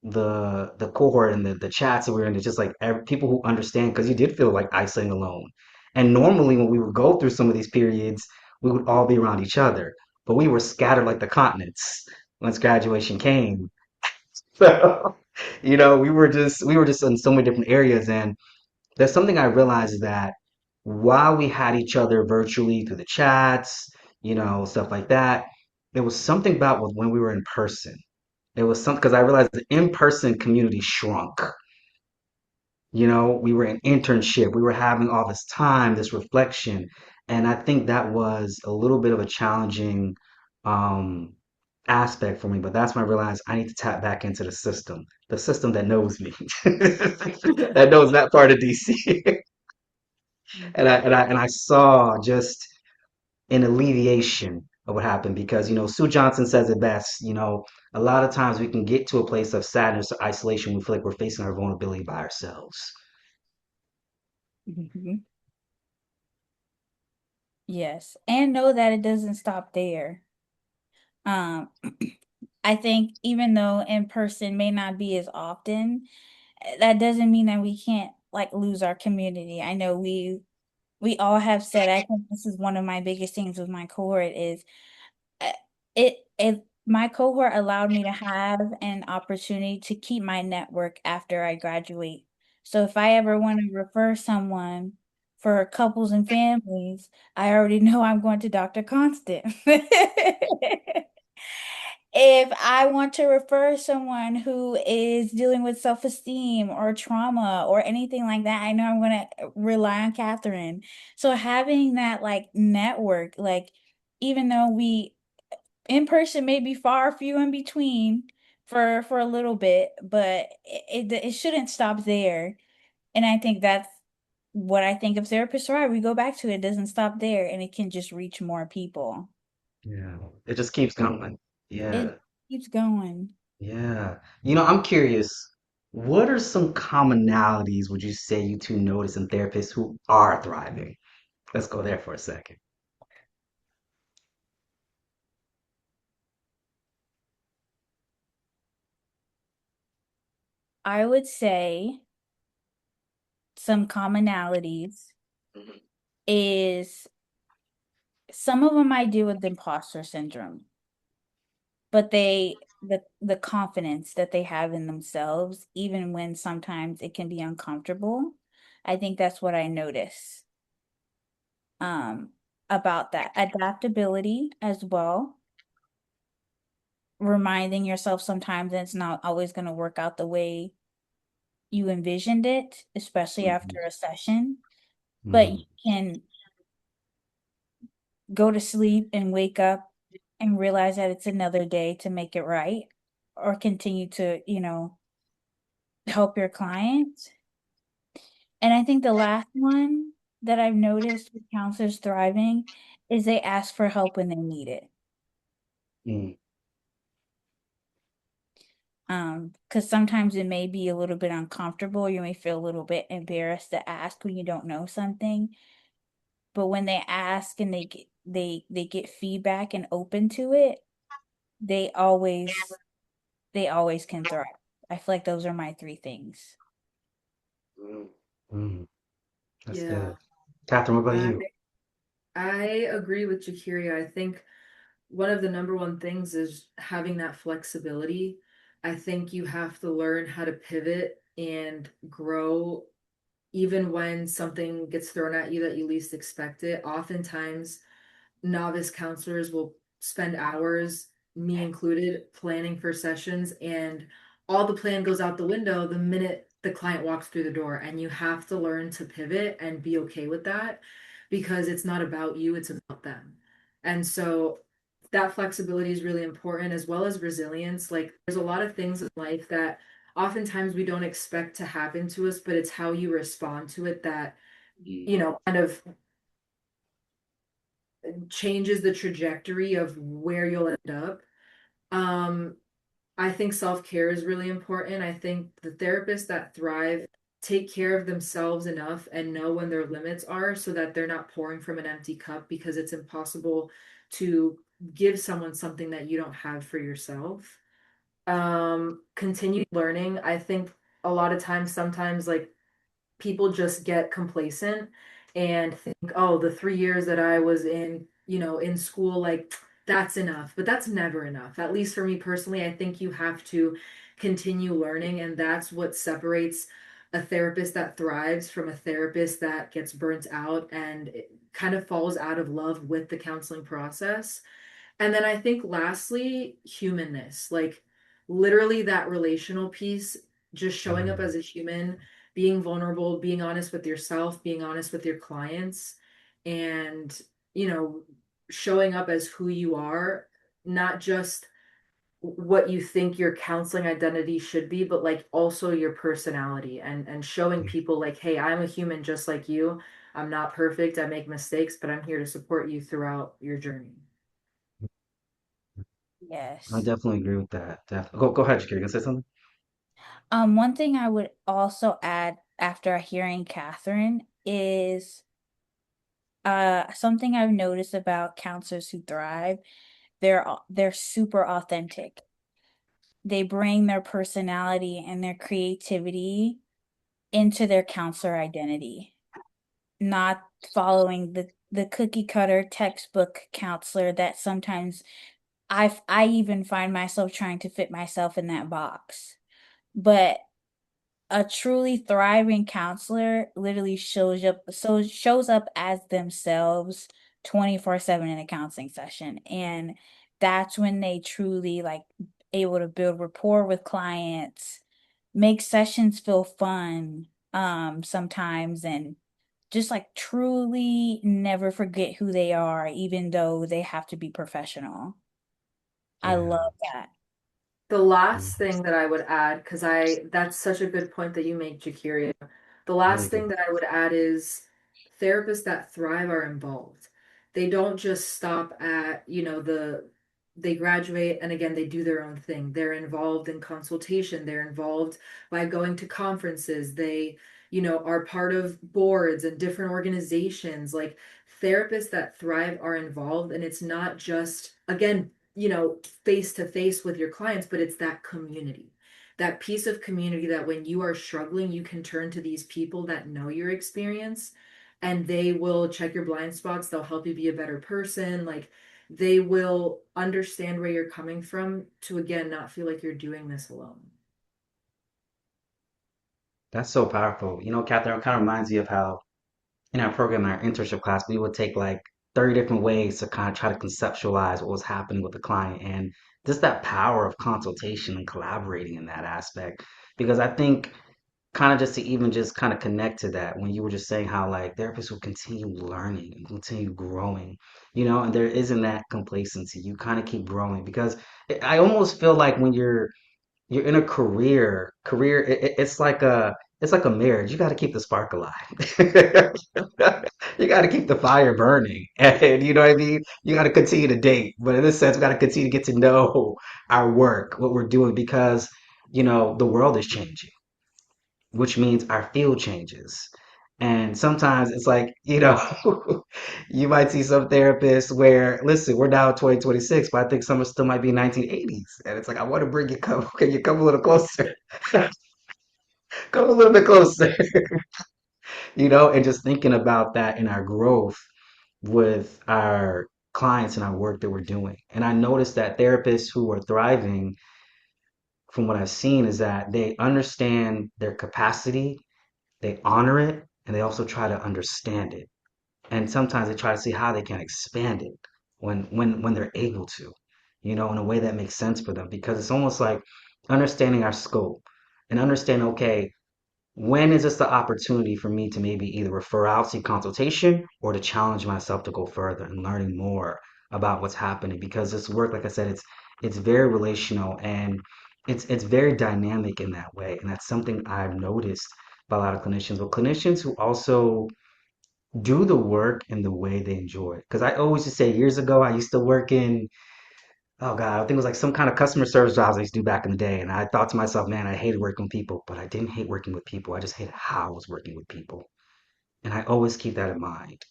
the cohort and the chats that we were in, it's just like people who understand because you did feel like isolating alone. And normally when we would go through some of these periods, we would all be around each other, but we were scattered like the continents once graduation came. So, we were just in so many different areas, and there's something I realized is that while we had each other virtually through the chats, stuff like that, there was something about when we were in person. It was something because I realized the in-person community shrunk. We were in internship, we were having all this time, this reflection, and I think that was a little bit of a challenging um, aspect for me. But that's when I realized I need to tap back into the system that knows me, that knows that part of DC. And I saw just an alleviation of what happened because Sue Johnson says it best. A lot of times we can get to a place of sadness or isolation. We feel like we're facing our vulnerability by ourselves. Mhm. Yes, and know that it doesn't stop there. Um, I think even though in person may not be as often, that doesn't mean that we can't like lose our community. I know we all have said, I think this is one of my biggest things with my cohort is uh, it my cohort allowed me to have an opportunity to keep my network after I graduate. So if I ever want to refer someone for couples and families, I already know I'm going to Dr. Constant. If I want to refer someone who is dealing with self-esteem or trauma or anything like that, I know I'm going to rely on Catherine. So having that like network, like even though we in person may be far few in between for a little bit, but it shouldn't stop there. And I think that's what I think of therapists are. We go back to it doesn't stop there and it can just reach more people. Yeah, it just keeps going. It Yeah, keeps going. yeah. I'm curious, what are some commonalities would you say you two notice in therapists who are thriving? Let's go there for a second. I would say some commonalities Mhm. is some of them I deal with imposter syndrome, but the confidence that they have in themselves, even when sometimes it can be uncomfortable, I think that's what I notice um about that. Adaptability as well, reminding yourself sometimes that it's not always going to work out the way you envisioned it, especially Mhm. after a session, but you Mhm. can go to sleep and wake up and realize that it's another day to make it right or continue to, help your clients. And I think the last one that I've noticed with counselors thriving is they ask for help when they need it. Mm. Because sometimes it may be a little bit uncomfortable. You may feel a little bit embarrassed to ask when you don't know something. But when they ask and they get feedback and open to it, they always they always can thrive. I feel like those are my three things. Mm. Mm. That's Yeah. good. Catherine, what about I you? I agree with Jackeria. I think one of the number one things is having that flexibility. I think you have to learn how to pivot and grow even when something gets thrown at you that you least expect it. Oftentimes, novice counselors will spend hours, me included, planning for sessions, and all the plan goes out the window the minute the client walks through the door. And you have to learn to pivot and be okay with that because it's not about you, it's about them. And so that flexibility is really important as well as resilience. Like there's a lot of things in life that oftentimes we don't expect to happen to us, but it's how you respond to it that, Mm. kind of changes the trajectory of where you'll end up. Um, I think self-care is really important. I think the therapists that thrive take care of themselves enough and know when their limits are so that they're not pouring from an empty cup because it's impossible to give someone something that you don't have for yourself. Continue learning. I think a lot of times, sometimes like people just get complacent and think, oh, the 3 years that I was in, in school, like that's enough. But that's never enough. At least for me personally, I think you have to continue learning, and that's what separates a therapist that thrives from a therapist that gets burnt out and it kind of falls out of love with the counseling process. And then I think lastly, humanness, like literally that relational piece, just showing up Mm, as a human, being vulnerable, being honest with yourself, being honest with your clients, and, you know, showing up as who you are, not just what you think your counseling identity should be, but like also your personality, and showing yeah, people like, hey, I'm a human just like you. I'm not perfect. I make mistakes, but I'm here to support you throughout your journey. I Yes. definitely agree with that. Go ahead, Jackeria. You gonna say something? One thing I would also add after hearing Catherine is something I've noticed about counselors who thrive. They're super authentic. They bring their personality and their creativity into their counselor identity, not following the cookie cutter textbook counselor that sometimes I even find myself trying to fit myself in that box. But a truly thriving counselor literally shows up as themselves 24/7 in a counseling session, and that's when they truly like able to build rapport with clients, make sessions feel fun sometimes, and just like truly never forget who they are even though they have to be professional. I Yeah, love that. The last mm, thing that I would add, because that's such a good point that you make, Jakiria. The really last good. thing that I would add is therapists that thrive are involved. They don't just stop at, they graduate and again they do their own thing. They're involved in consultation, they're involved by going to conferences, they, are part of boards and different organizations. Like therapists that thrive are involved, and it's not just, again, face to face with your clients, but it's that community, that piece of community that when you are struggling, you can turn to these people that know your experience and they will check your blind spots. They'll help you be a better person. Like they will understand where you're coming from to, again, not feel like you're doing this alone. That's so powerful. You know, Catherine, it kind of reminds me of how in our program, in our internship class, we would take like 30 different ways to kind of try to conceptualize what was happening with the client and just that power of consultation and collaborating in that aspect. Because I think kind of just to even just kind of connect to that when you were just saying how like therapists will continue learning and continue growing, and there isn't that complacency. You kind of keep growing because I almost feel like when you're in a career it's like a marriage. You got to keep the spark alive. You got to keep the fire burning, and you know what I mean. You got to continue to date, but in this sense, we got to continue to get to know our work, what we're doing, because the world is changing, which means our field changes. And sometimes it's like, you might see some therapists where, listen, we're now 2026, but I think some still might be 1980s. And it's like, I want to bring you come, can you come a little closer? Come a little bit closer, and just thinking about that in our growth with our clients and our work that we're doing. And I noticed that therapists who are thriving, from what I've seen, is that they understand their capacity, they honor it, and they also try to understand it. And sometimes they try to see how they can expand it when they're able to, in a way that makes sense for them. Because it's almost like understanding our scope and understanding, okay, when is this the opportunity for me to maybe either refer out, seek consultation, or to challenge myself to go further and learning more about what's happening? Because this work, like I said, it's very relational and it's very dynamic in that way. And that's something I've noticed by a lot of clinicians, but clinicians who also do the work in the way they enjoy it. Because I always just say years ago, I used to work in, oh God, I think it was like some kind of customer service jobs I used to do back in the day. And I thought to myself, man, I hated working with people, but I didn't hate working with people. I just hated how I was working with people. And I always keep that in mind,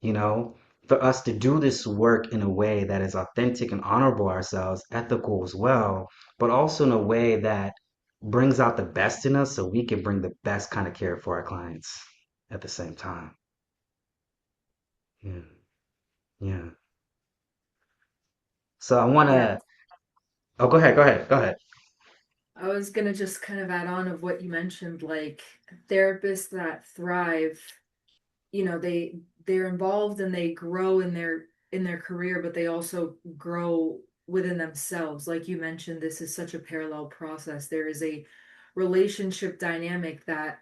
you know, for us to do this work in a way that is authentic and honorable ourselves, ethical as well. but also in a way that brings out the best in us so we can bring the best kind of care for our clients at the same time. Yeah, yeah. So I want Yeah, to, oh, go ahead, go ahead, go ahead. I was gonna just kind of add on of what you mentioned, like therapists that thrive, they're involved and they grow in their career, but they also grow within themselves. Like you mentioned, this is such a parallel process. There is a relationship dynamic that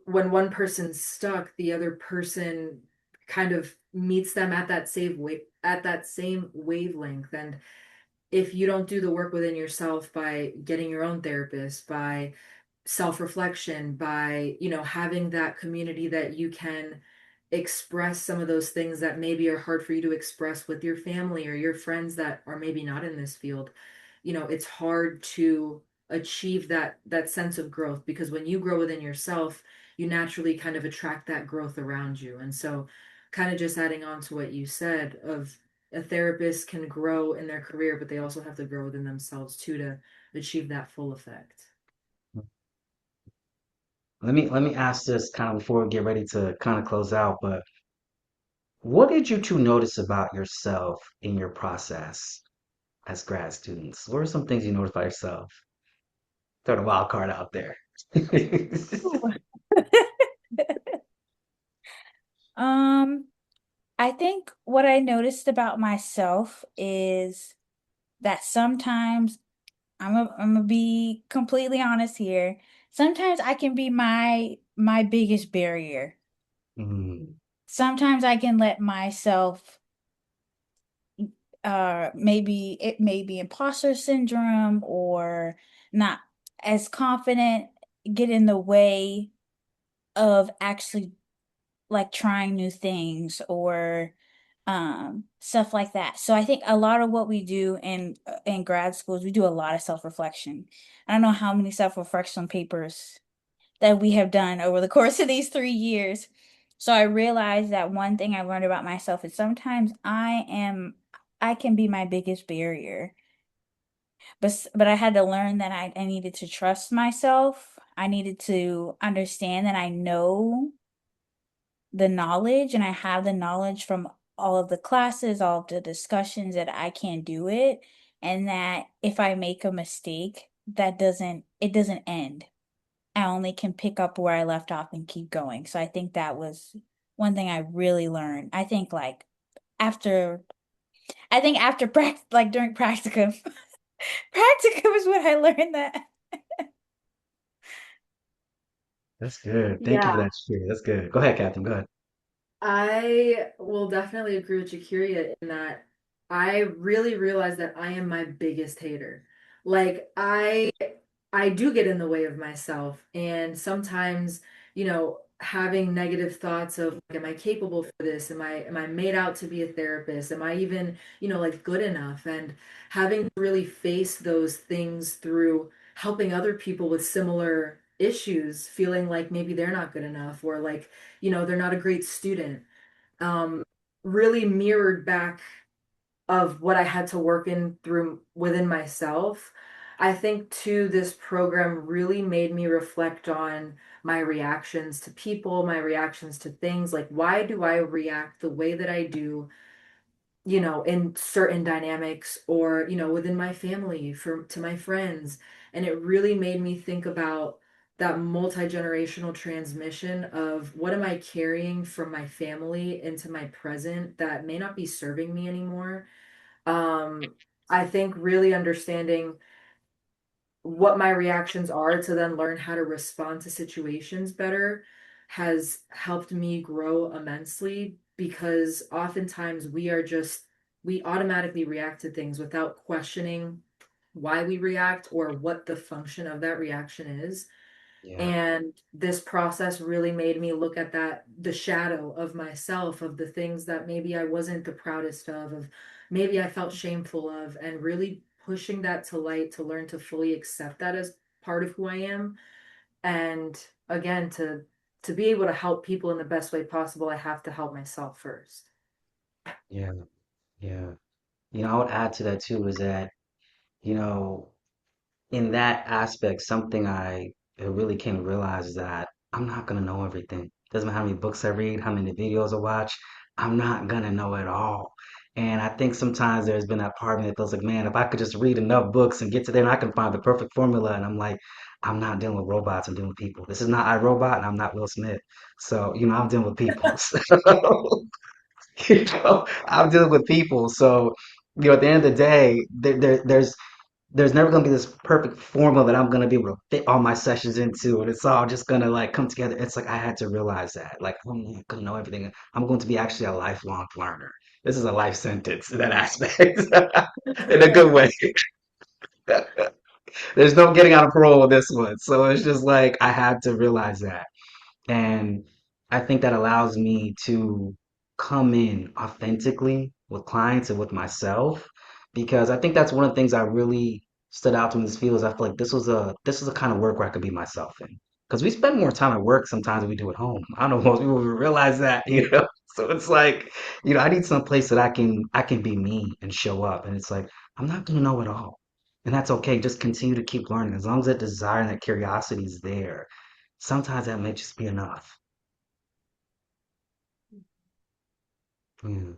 when one person's stuck, the other person kind of meets them at that same wavelength. And if you don't do the work within yourself by getting your own therapist, by self-reflection, by having that community that you can express some of those things that maybe are hard for you to express with your family or your friends that are maybe not in this field, it's hard to achieve that sense of growth, because when you grow within yourself, you naturally kind of attract that growth around you. And so, kind of just adding on to what you said, of a therapist can grow in their career, but they also have to grow within themselves too to achieve that full effect. Let me ask this kind of before we get ready to kind of close out, but what did you two notice about yourself in your process as grad students? What are some things you noticed about yourself? Throw the wild card out there. Ooh. Um, I think what I noticed about myself is that sometimes I'm gonna be completely honest here. Sometimes I can be my biggest barrier. Mm, Sometimes I can let myself maybe it may be imposter syndrome or not as confident get in the way of actually like trying new things or stuff like that. So I think a lot of what we do in grad schools, we do a lot of self-reflection. I don't know how many self-reflection papers that we have done over the course of these 3 years. So I realized that one thing I learned about myself is sometimes I can be my biggest barrier. But I had to learn that I needed to trust myself. I needed to understand that I know the knowledge and I have the knowledge from all of the classes, all of the discussions that I can do it, and that if I make a mistake, it doesn't end. I only can pick up where I left off and keep going. So I think that was one thing I really learned. After I think after like during practicum, practicum is when I learned that. that's good. Thank you for Yeah, that share. That's good. Go ahead, Captain. Go ahead. I will definitely agree with Jackeria in that I really realize that I am my biggest hater. Like I do get in the way of myself, and sometimes, having negative thoughts of like, am I capable for this? Am I made out to be a therapist? Am I even, like good enough? And having to really face those things through helping other people with similar issues, feeling like maybe they're not good enough, or like, they're not a great student, um, really mirrored back of what I had to work in through within myself. I think too, this program really made me reflect on my reactions to people, my reactions to things. Like, why do I react the way that I do, in certain dynamics, or, within my family, to my friends. And it really made me think about that multi-generational transmission of what am I carrying from my family into my present that may not be serving me anymore. um, I think really understanding what my reactions are to then learn how to respond to situations better has helped me grow immensely, because oftentimes we automatically react to things without questioning why we react or what the function of that reaction is. Yeah, And this process really made me look at the shadow of myself, of the things that maybe I wasn't the proudest of maybe I felt shameful of, and really pushing that to light to learn to fully accept that as part of who I am. And again, to be able to help people in the best way possible, I have to help myself first. yeah, yeah. I would add to that too is that, you know, in that aspect, something I really came to realize is that I'm not gonna know everything. Doesn't matter how many books I read, how many videos I watch, I'm not gonna know it all. And I think sometimes there's been that part of me that feels like, man, if I could just read enough books and get to there and I can find the perfect formula, and I'm like, I'm not dealing with robots, I'm dealing with people. This is not iRobot and I'm not Will Smith. So, I'm dealing with people. So, I'm dealing with people. So, at the end of the day, there's never going to be this perfect formula that I'm going to be able to fit all my sessions into, and it's all just going to like come together. It's like I had to realize that, like, I'm not going to know everything. I'm going to be actually a lifelong learner. This is a life sentence in that aspect, in a good way. There's no getting out of parole with this one. So it's just like I had to realize that. And I think that allows me to come in authentically with clients and with myself because I think that's one of the things I really stood out to me in this field is I feel like this was a kind of work where I could be myself in. Because we spend more time at work sometimes than we do at home. I don't know if most people realize that. So it's like, I need some place that I can be me and show up. And it's like, I'm not gonna know it all. And that's okay. Just continue to keep learning. As long as that desire and that curiosity is there, sometimes that may just be enough. Yeah.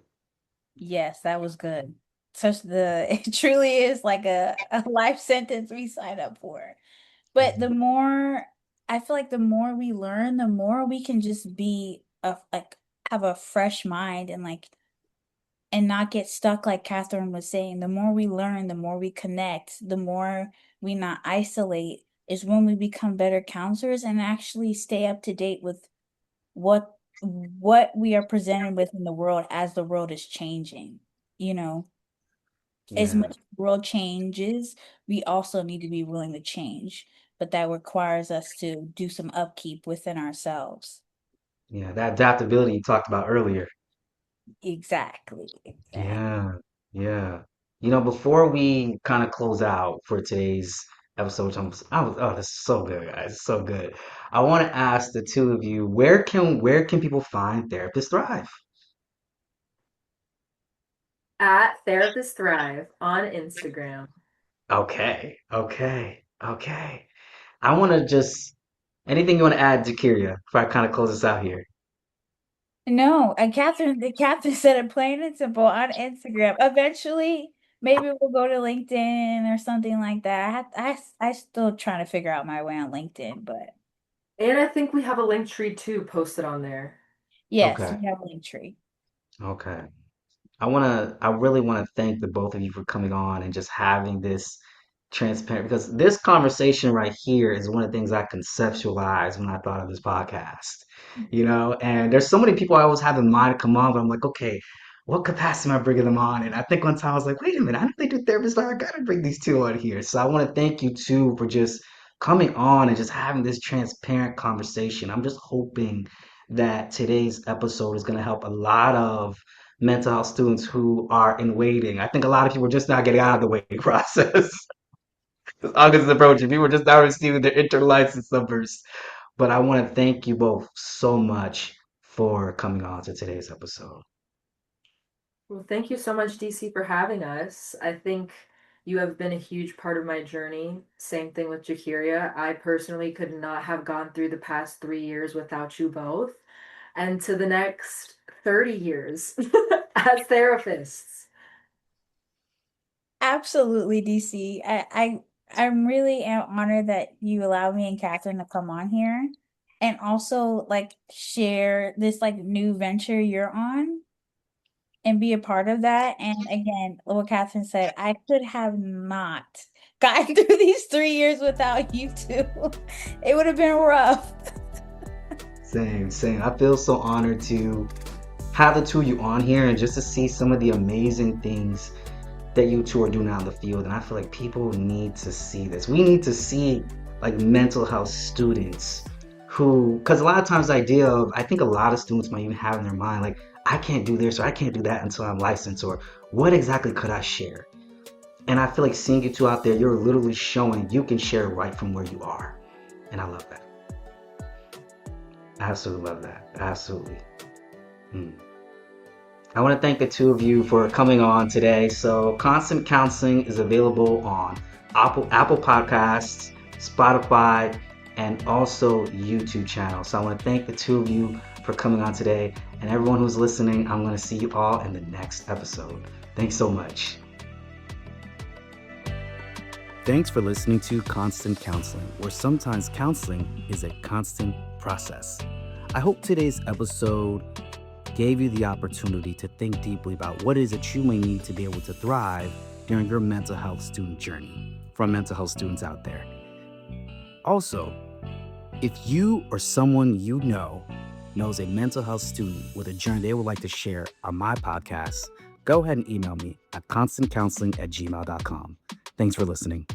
Yes, that was good. Such the it truly is like a life sentence we sign up for. But the Mhm. more I feel like the more we learn, the more we can just be like have a fresh mind and like and not get stuck like Catherine was saying. The more we learn, the more we connect, the more we not isolate is when we become better counselors and actually stay up to date with what we are presented with in the world as the world is changing. You know, as much Yeah. as the world changes, we also need to be willing to change, but that requires us to do some upkeep within ourselves. Yeah. That adaptability you talked about earlier. Exactly, exactly. Yeah. Yeah. Before we kind of close out for today's episode, oh, this is so good, guys. It's so good. I want to ask the two of you, where can people find Therapists Thrive? At Therapist Thrive on Instagram. Okay. Okay. Okay. I want to just anything you want to add, Jackeria, before I kind of close this out here. No, and the captain said it plain and simple on Instagram. Eventually, maybe we'll go to LinkedIn or something like that. I still trying to figure out my way on LinkedIn, but And I think we have a link tree too posted on there. yes, Okay. we have a link tree. Okay. I really want to thank the both of you for coming on and just having this transparent because this conversation right here is one of the things I conceptualized when I thought of this podcast. And there's so many people I always have in mind to come on, but I'm like, okay, what capacity am I bringing them on? And I think one time I was like, wait a minute, I know they do therapist. I gotta bring these two on here. So I want to thank you too for just coming on and just having this transparent conversation. I'm just hoping that today's episode is going to help a lot of mental health students who are in waiting. I think a lot of people are just not getting out of the waiting process. August is approaching. People are just now receiving their intern license numbers. But I want to thank you both so much for coming on to today's episode. Well, thank you so much, DC, for having us. I think you have been a huge part of my journey. Same thing with Jackeria. I personally could not have gone through the past 3 years without you both. And to the next 30 years as therapists. Absolutely, DC. I'm really honored that you allowed me and Catherine to come on here and also like share this like new venture you're on and be a part of that. And again, what Catherine said, I could have not gotten through these 3 years without you two. It would have been rough. Same, same. I feel so honored to have the two of you on here and just to see some of the amazing things that you two are doing out in the field. And I feel like people need to see this. We need to see like mental health students who, because a lot of times the idea of, I think a lot of students might even have in their mind, like, I can't do this or I can't do that until I'm licensed, or what exactly could I share? And I feel like seeing you two out there, you're literally showing you can share right from where you are. And I love that. I absolutely love that. Absolutely. Hmm. I want to thank the two of you for coming on today. So, Constant Counseling is available on Apple Podcasts, Spotify, and also YouTube channel. So I want to thank the two of you for coming on today, and everyone who's listening. I'm going to see you all in the next episode. Thanks so much. Thanks for listening to Constant Counseling, where sometimes counseling is a constant process. I hope today's episode gave you the opportunity to think deeply about what it is that you may need to be able to thrive during your mental health student journey from mental health students out there. Also, if you or someone you know knows a mental health student with a journey they would like to share on my podcast, go ahead and email me at constantcounseling@gmail.com. Thanks for listening.